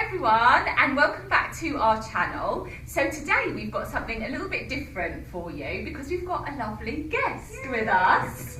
everyone, and welcome back to our channel. So today we've got something a little bit different for you because we've got a lovely guest with us.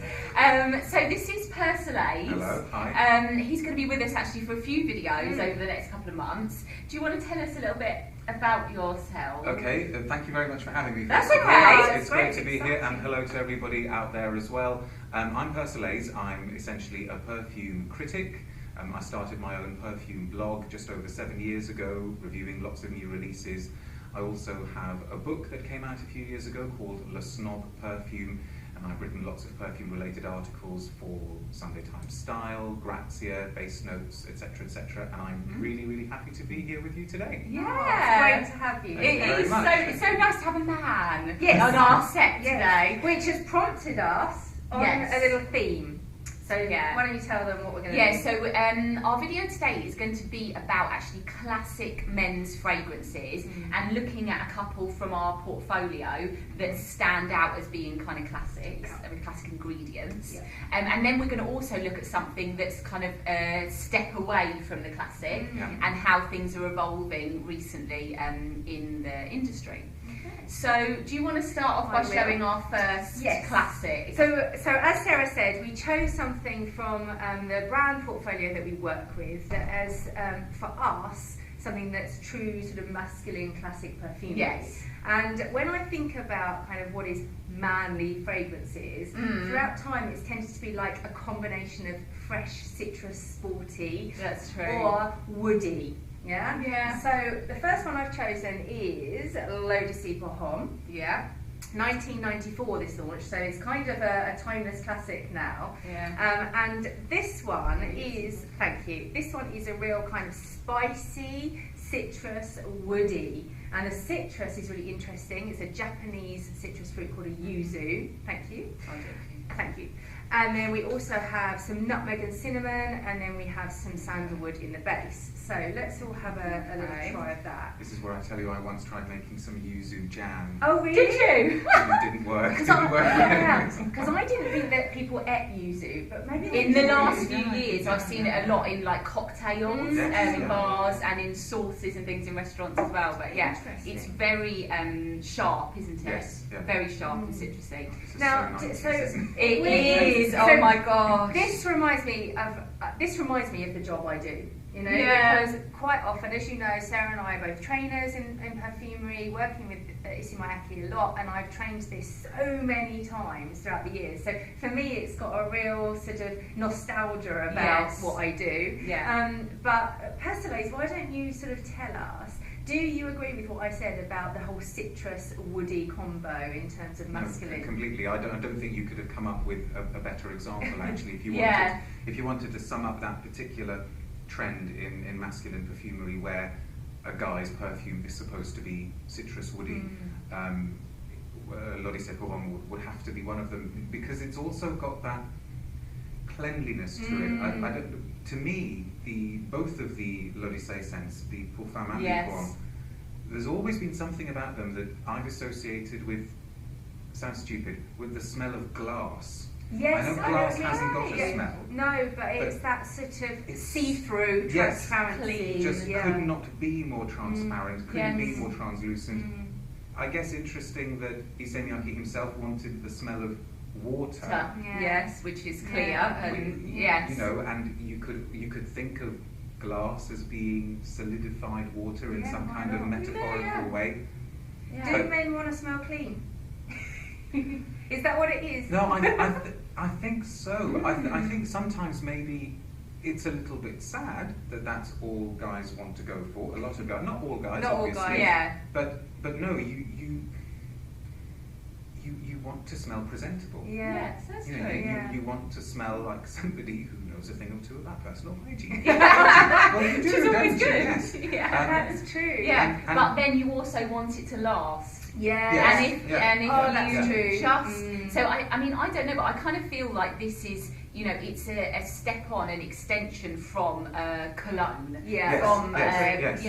So this is Persolaise. Hello, hi. He's going to be with us actually for a few videos over the next couple of months. Do you want to tell us a little bit about yourself? Okay, thank you very much for having me. That's first of all. okay. It's great to be here, and hello to everybody out there as well. I'm Persolaise. I'm essentially a perfume critic. I started my own perfume blog just over 7 years ago, reviewing lots of new releases. I also have a book that came out a few years ago called Le Snob Perfume, and I've written lots of perfume-related articles for Sunday Times Style, Grazia, Base Notes, etc., etc. And I'm really, really happy to be here with you today. Yeah, It's great to have you. it is so nice to have a man Yes. on our set today. Which has prompted us on a little theme. So why don't you tell them what we're going to do? So our video today is going to be about actually classic men's fragrances and looking at a couple from our portfolio that stand out as being kind of classics, with classic ingredients. And then we're going to also look at something that's kind of a step away from the classic and how things are evolving recently in the industry. So, do you want to start off by showing our first classic? So as Sarah said, we chose something from the brand portfolio that we work with that as, for us, something that's true sort of masculine classic perfume. Yes. And when I think about kind of what is manly fragrances, throughout time it's tended to be like a combination of fresh, citrus, sporty, That's true. or woody. Yeah. So the first one I've chosen is L'Odyssée pour Homme. 1994 this launched, so it's kind of a timeless classic now. And this one is, this one is a real kind of spicy, citrus, woody. And the citrus is really interesting. It's a Japanese citrus fruit called a yuzu. Thank you. And then we also have some nutmeg and cinnamon, and then we have some sandalwood in the base. So let's all have a little try of that. This is where I tell you I once tried making some yuzu jam. Oh really? Did you? It didn't work. Because I didn't think that people ate yuzu, but maybe they In the do. last few years, I've seen it a lot in like cocktails, in bars, and in sauces and things in restaurants as well. But it's very sharp, isn't it? Yes. Yeah. Very sharp and citrusy. This is Now, so 90s, so isn't it? It is. So Oh my gosh. This reminds me of the job I do. You know, because quite often, as you know, Sarah and I are both trainers in perfumery, working with Isimayaki a lot, and I've trained this so many times throughout the years. So for me, it's got a real sort of nostalgia about what I do. But Persolaise, why don't you sort of tell us? Do you agree with what I said about the whole citrus-woody combo in terms of masculine? No, completely. I don't think you could have come up with a better example, actually. If you wanted to sum up that particular trend in masculine perfumery where a guy's perfume is supposed to be citrus-woody, L'Odyssée pour Homme would have to be one of them, because it's also got that cleanliness to it. To me, both of the L'Odyssée scents, the Pour Femme and the Pour Homme, there's always been something about them that I've associated with, sounds stupid, with the smell of glass. Yes, I know glass hasn't got a smell. No, but it's that sort of see-through, transparency. Just could not be more transparent, couldn't be more translucent. I guess interesting that Isimayaki himself wanted the smell of water. Yes, which is clear. And you know, and you could think of glass as being solidified water in some kind of metaphorical way. Do men want to smell clean? Is that what it is? No, I think so. I think sometimes maybe it's a little bit sad that that's all guys want to go for. A lot of guys, not all guys, obviously. But no, you want to smell presentable. Yes, that's true. You want to smell like somebody who knows a thing or two about personal hygiene. Well, you do, which is always good. Yes. That's true. But then you also want it to last. Yes. And if that's true. so I mean, I don't know, but I kind of feel like this is, it's a step on, an extension from cologne. Yeah. From yes.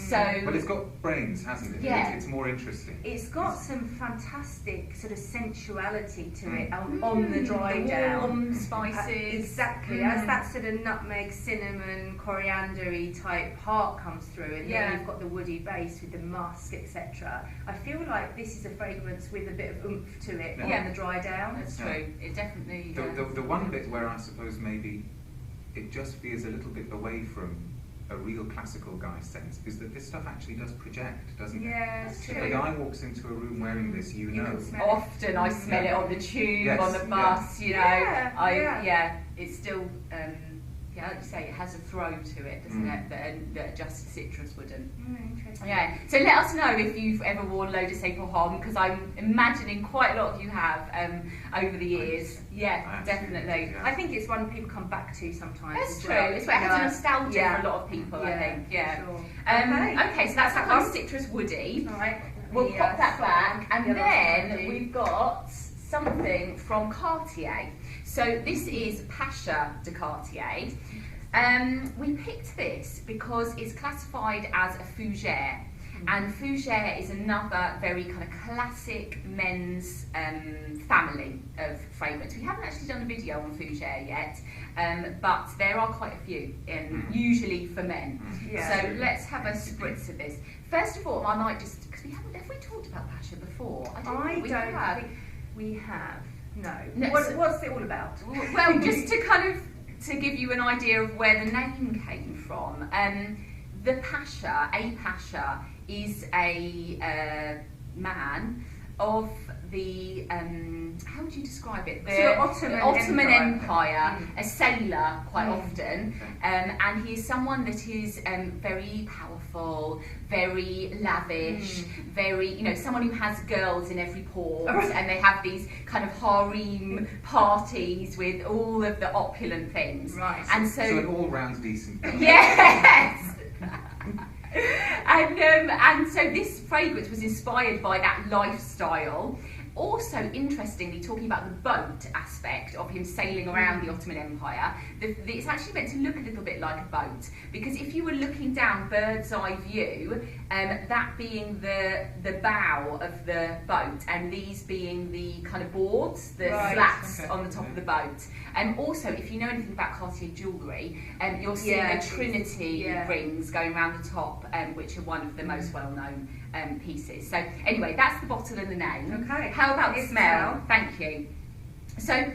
So. Well, it's got brains, hasn't it? Yeah. It's more interesting. It's got some fantastic sort of sensuality to it on the dry down. Warm spices. Exactly. As that sort of nutmeg, cinnamon, coriander-y type heart comes through, and then you've got the woody base with the musk, etc. I feel like this is a fragrance with a bit of oomph to it on the dry down. That's true. It definitely. The one bit where I suppose maybe it just veers a little bit away from a real classical guy sense is that this stuff actually does project, doesn't it? Yeah, it's true. If a guy walks into a room wearing this, you know. Often I smell it on the tube, on the bus, it's still, like you say, it has a throw to it, doesn't it, that just citrus wouldn't. Interesting. Yeah, so let us know if you've ever worn L'Eau de Cé pour Homme, because I'm imagining quite a lot of you have over the years. Yeah, definitely. Yeah. I think it's one people come back to sometimes. That's as true. well. It's where it has a nostalgia for a lot of people, I think. Yeah. Sure. Okay, so that's that kind of citrus woody. Right. We'll pop that back, and then we've got something from Cartier. So this is Pasha de Cartier. We picked this because it's classified as a fougere, and fougere is another very kind of classic men's family of fragrance. We haven't actually done a video on fougere yet, but there are quite a few, usually for men. Yeah. So let's have a spritz of this. First of all, I might just, because have we talked about Pasha before? I don't think we have. No. What's it all about? Well, just to give you an idea of where the name came from, the Pasha, a Pasha, is a man of the, how would you describe it? The Ottoman Empire, a sailor quite often, and he is someone that is very powerful, very lavish, very, someone who has girls in every port, and they have these kind of harem parties with all of the opulent things. Right. And so an all-round decent film. Yes! And so this fragrance was inspired by that lifestyle. Also, interestingly, talking about the boat aspect of him sailing around the Ottoman Empire, it's actually meant to look a little bit like a boat, because if you were looking down bird's eye view, that being the bow of the boat, and these being the kind of boards, the slats on the top of the boat. And also, if you know anything about Cartier jewellery, you'll see a trinity rings going around the top, which are one of the most well-known pieces. So anyway, that's the bottle and the name. Okay. How about the smell? Thank you. So,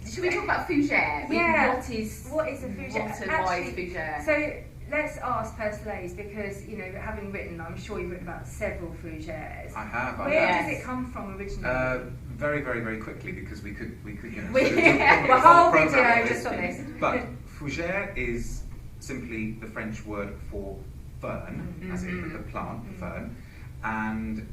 should we talk about fougere? Yeah. What is a fougere? What and why is fougere? So let's ask Persolaise, because having written, I'm sure you've written about several fougeres. I have. Where does it come from originally? Very, very, very quickly, because we could the whole video just on this. But fougere is simply the French word for fern, as in the plant, fern. And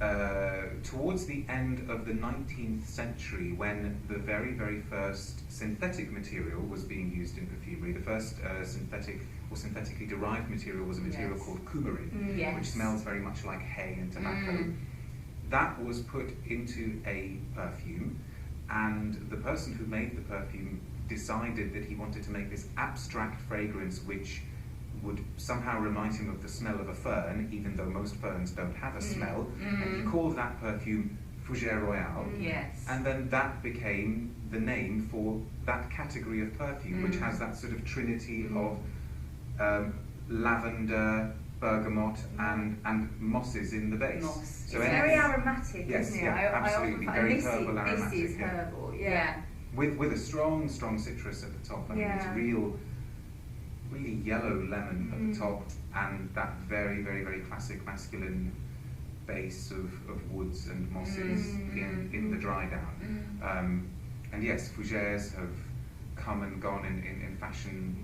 towards the end of the 19th century, when the very, very first synthetic material was being used in perfumery, the first synthetic or synthetically derived material was a material called coumarin, which smells very much like hay and tobacco. That was put into a perfume, and the person who made the perfume decided that he wanted to make this abstract fragrance which would somehow remind him of the smell of a fern, even though most ferns don't have a smell, and he called that perfume Fougère Royale. And then that became the name for that category of perfume, which has that sort of trinity of lavender, bergamot, and mosses in the base. So it's very aromatic, isn't it? Absolutely, very herbal aromatic. This is herbal, With a strong citrus at the top. I mean, it's really yellow lemon at the top, and that very, very, very classic masculine base of woods and mosses in the dry down. And yes, fougères have come and gone in fashion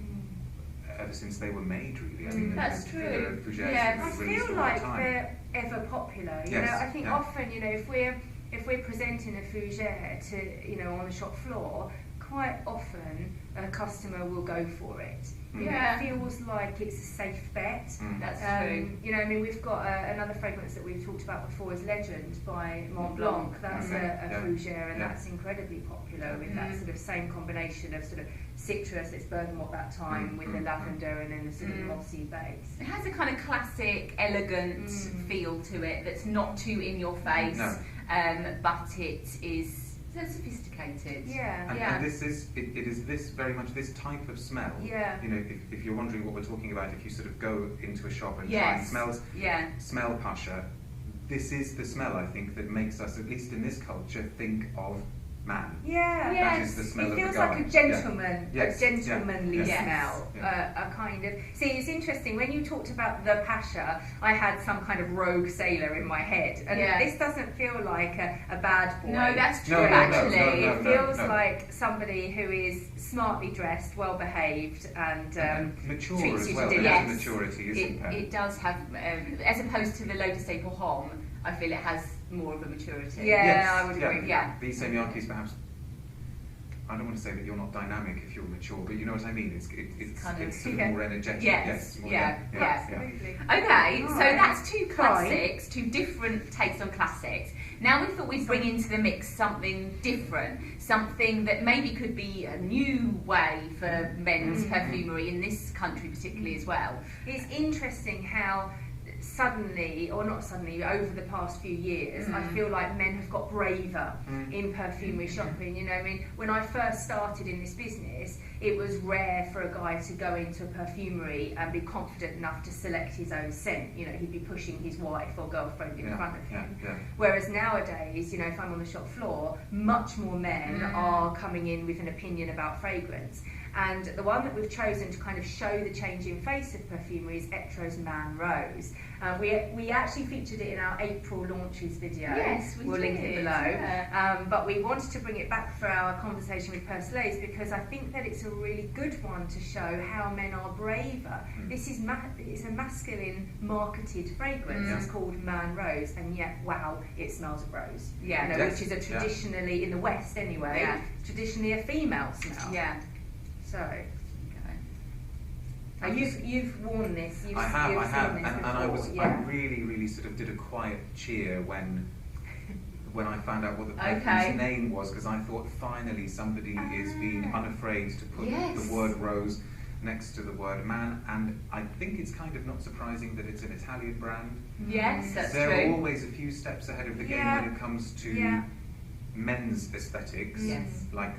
ever since they were made, really. I mean, that's true. I feel like they're ever popular. I think often, if we're presenting a fougère to, on the shop floor, quite often a customer will go for it. It feels like it's a safe bet. That's true. You know, I mean, we've got another fragrance that we've talked about before is Legend by Mont Blanc. That's a fougere, and that's incredibly popular with that sort of same combination of sort of citrus, it's bergamot that time, with the lavender and then the sort of mossy base. It has a kind of classic, elegant feel to it that's not too in your face, but it is sophisticated. And this is it is this very much this type of smell. You know, if you're wondering what we're talking about, if you sort of go into a shop and try and smell Pasha, this is the smell, I think, that makes us, at least in this culture, think of man. That is the smell of the guy. It feels like a gentleman, a gentlemanly smell, a kind of... See, it's interesting, when you talked about the Pasha, I had some kind of rogue sailor in my head, and this doesn't feel like a bad boy. No, that's true, actually. It feels like somebody who is smartly dressed, well behaved, and mature treats as you well. to dinner. Maturity, isn't there? It does have, as opposed to the L'Eau de Sable Homme, I feel it has more of a maturity. I would agree. These Semyakis, perhaps, I don't want to say that you're not dynamic if you're mature, but you know what I mean. It's sort of more energetic. Absolutely. Okay, so that's two classics, two different takes on classics. Now we thought we'd bring into the mix something different, something that maybe could be a new way for men's perfumery in this country particularly as well. It's interesting how suddenly, or not suddenly, over the past few years, I feel like men have got braver in perfumery shopping. You know, I mean, when I first started in this business, it was rare for a guy to go into a perfumery and be confident enough to select his own scent. You know, he'd be pushing his wife or girlfriend in front of him. Whereas nowadays, you know, if I'm on the shop floor, much more men are coming in with an opinion about fragrance. And the one that we've chosen to kind of show the change in face of perfumery is Etro's Man Rose. We actually featured it in our April launches video. Yes, we'll link it below. But we wanted to bring it back for our conversation with Persolaise because I think that it's a really good one to show how men are braver. This is it's a masculine marketed fragrance. It's called Man Rose, and yet, wow, it smells of rose. You know, which is a traditionally, in the West anyway, traditionally a female smell. So, you've worn this. I have, and I really sort of did a quiet cheer when I found out what the perfume's name was, because I thought finally somebody is being unafraid to put the word rose next to the word man, and I think it's kind of not surprising that it's an Italian brand. Yes, that's true. They're always a few steps ahead of the game when it comes to men's aesthetics. Like,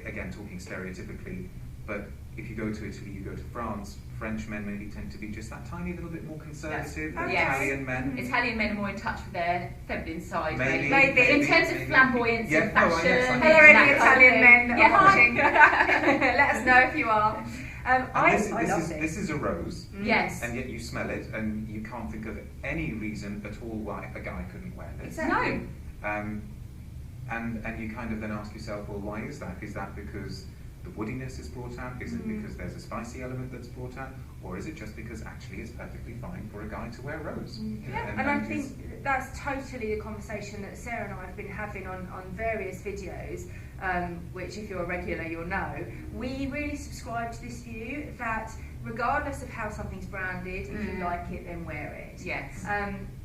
again, talking stereotypically, but if you go to Italy, you go to France, French men maybe tend to be just that tiny little bit more conservative than Italian men. Italian men are more in touch with their feminine side, maybe. In terms of flamboyance and fashion. Hello, any Italian men that are watching. Let us know if you are. This is a rose, and yet you smell it, and you can't think of any reason at all why a guy couldn't wear this. No. And you kind of then ask yourself, well, why is that? Is that because the woodiness is brought out? Is it because there's a spicy element that's brought out? Or is it just because actually it's perfectly fine for a guy to wear rose? And I think that's totally the conversation that Sarah and I have been having on various videos, which if you're a regular you'll know. We really subscribe to this view that regardless of how something's branded, if you like it, then wear it.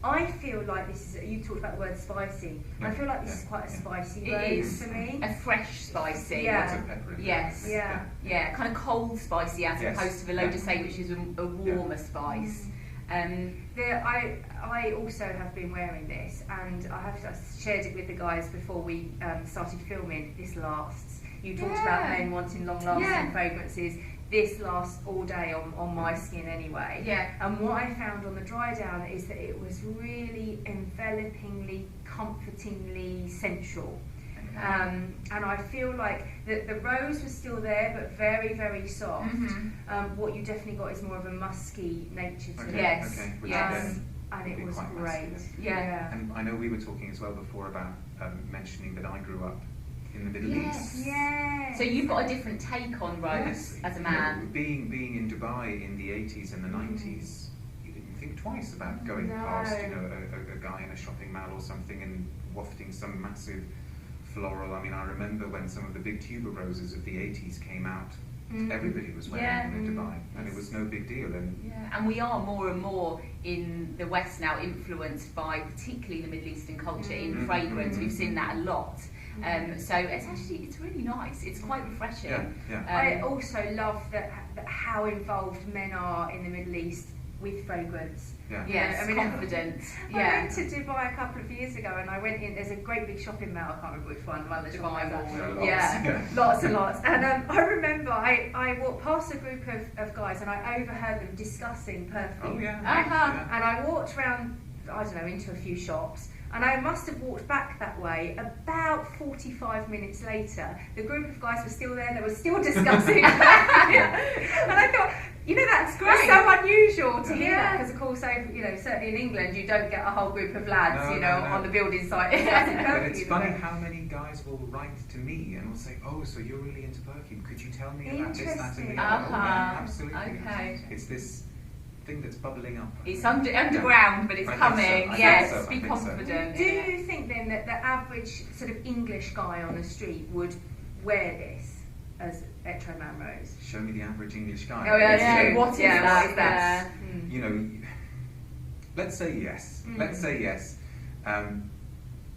I feel like this is, you talked about the word spicy, I feel like this is quite a spicy rose for me. A fresh spicy. Lots of pepper in there. Kind of cold spicy as opposed to the L'Eau de Sable, which is a warmer spice. I also have been wearing this, and I shared it with the guys before we started filming. This lasts. You talked about men wanting long-lasting fragrances. This lasts all day on my skin anyway. And what I found on the dry down is that it was really envelopingly, comfortingly sensual. And I feel like the rose was still there, but very, very soft. What you definitely got is more of a musky nature to it. And it was great. And I know we were talking as well before about mentioning that I grew up in the Middle East. So you've got a different take on rose as a man. You know, being in Dubai in the 80s and the 90s, you didn't think twice about going past, you know, a guy in a shopping mall or something and wafting some massive floral. I mean, I remember when some of the big tuber roses of the 80s came out everybody was wearing them in Dubai, and it was no big deal. And we are more and more in the West now influenced by particularly the Middle Eastern culture in fragrance. We've seen that a lot. So it's really nice. It's quite refreshing. I also love that how involved men are in the Middle East with fragrance. Yes, confident. I went to Dubai a couple of years ago, and I went in. There's a great big shopping mall. I can't remember which one. One of the shopping malls. Lots and lots. And I remember I walked past a group of guys, and I overheard them discussing perfume. And I walked around, I don't know, into a few shops. And I must have walked back that way. About 45 minutes later, the group of guys were still there. They were still discussing. And I thought, that's great. It's so unusual to hear that, because of course, certainly in England, you don't get a whole group of lads, on the building site. But it's funny how many guys will write to me and will say, "Oh, so you're really into perfume? Could you tell me about this, that, and the other?" Absolutely. Okay. It's this thing that's bubbling up. It's underground, but it's coming. Yes, be confident. Do you think then that the average sort of English guy on the street would wear this as Etro Mamrose? Show me the average English guy. Oh yeah, what is that? Let's say yes. Let's say yes.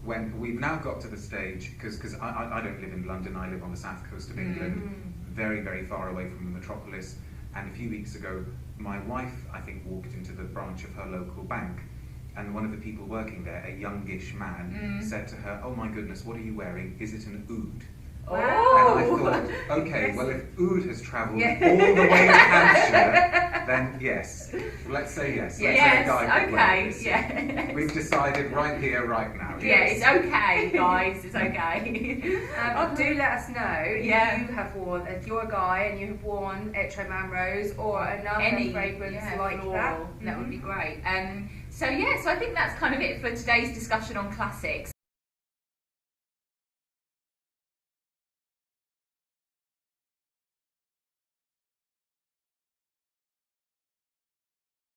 When we've now got to the stage, because I don't live in London, I live on the south coast of England, very, very far away from the metropolis. And a few weeks ago, my wife, I think, walked into the branch of her local bank, and one of the people working there, a youngish man, said to her, "Oh my goodness, what are you wearing? Is it an oud?" Wow. And I thought, okay, well, if oud has travelled all the way to Hampshire, then yes. Let's say yes. Let's say a guy could wear this. We've decided right here, right now. It's okay, guys. It's okay. Do let us know if you have worn, if you're a guy and you have worn Etro Mamrose or another fragrance like floral, that. That would be great. So I think that's kind of it for today's discussion on classics.